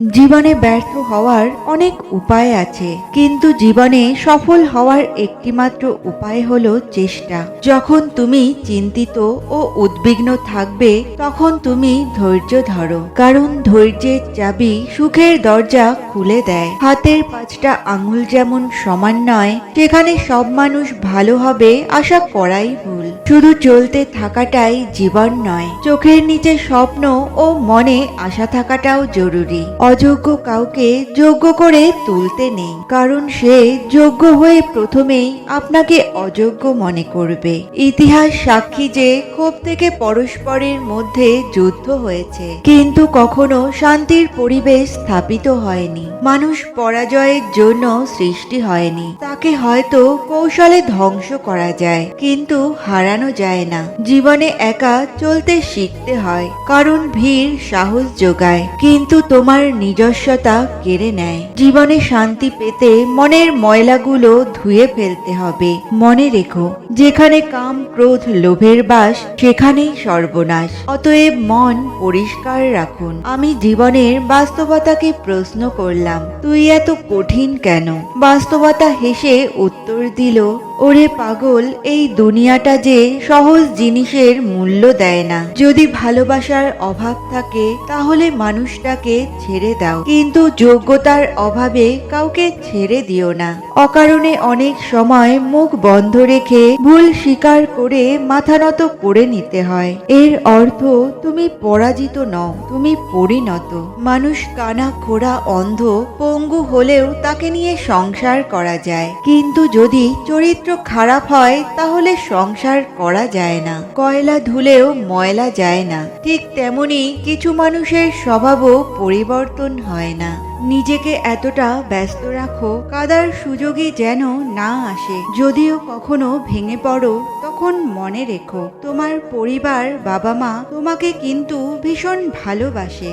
জীবনে ব্যর্থ হওয়ার অনেক উপায় আছে, কিন্তু জীবনে সফল হওয়ার একটিমাত্র উপায় হলো চেষ্টা। যখন তুমি চিন্তিত ও উদ্বিগ্ন থাকবে, তখন তুমি ধৈর্য ধরো, কারণ ধৈর্যের চাবি সুখের দরজা খুলে দেয়। হাতের 5টা আঙুল যেমন সমান নয়, সেখানে সব মানুষ ভালো হবে আশা করাই ভুল। শুধু চলতে থাকাটাই জীবন নয়, চোখের নিচে স্বপ্ন ও মনে আশা থাকাটাও জরুরি। অযোগ্য কাউকে যোগ্য করে তুলতে নেই, কারণ সে যোগ্য হয়ে প্রথমেই আপনাকে অযোগ্য মনে করবে। ইতিহাস সাক্ষী যে ক্ষোভ থেকে পরস্পরের মধ্যে যুদ্ধ হয়েছে, কিন্তু কখনো শান্তির পরিবেশ স্থাপিত হয়নি। মানুষ পরাজয়ের জন্য সৃষ্টি হয়নি, তাকে হয়তো কৌশলে ধ্বংস করা যায়, কিন্তু হারানো যায় না। জীবনে একা চলতে শিখতে হয়, কারণ ভিড় সাহস যোগায়, কিন্তু তোমার নিজস্বতা কেড়ে নেয়। জীবনে শান্তি পেতে মনের ময়লাগুলো ধুয়ে ফেলতে হবে। মনে রেখো, যেখানে কাম ক্রোধ লোভের বাস, সেখানেই সর্বনাশ। অতএব মন পরিষ্কার রাখুন। আমি জীবনের বাস্তবতাকে প্রশ্ন করলাম, তুই এত কঠিন কেন? বাস্তবতা হেসে উত্তর দিল, ওরে পাগল, এই দুনিয়াটা যে সহজ জিনিসের মূল্য দেয় না। যদি ভালোবাসার অভাব থাকে, তাহলে মানুষটাকে ছেড়ে দাও, কিন্তু যোগ্যতার অভাবে কাউকে ছেড়ে দিও না। অকারণে অনেক সময় মুখ বন্ধ রেখে ভুল স্বীকার করে মাথা নত করে নিতে হয়। এর অর্থ তুমি পরাজিত নও, তুমি পরিণত। মানুষ কানা খোড়া অন্ধ পঙ্গু হলেও তাকে নিয়ে সংসার করা যায়, কিন্তু যদি চরিত্র খারাপ হয়, তাহলে সংসার করা যায় না। কয়লা ধুলেও ময়লা যায় না, ঠিক তেমনি কিছু মানুষের স্বভাবও পরিবর্তন হয় না। নিজেকে এতটা ব্যস্ত রাখো, কাদার সুযোগই যেন না আসে। যদিও কখনো ভেঙে পড়ো, তখন মনে রেখো, তোমার পরিবার বাবা মা তোমাকে কিন্তু ভীষণ ভালোবাসে।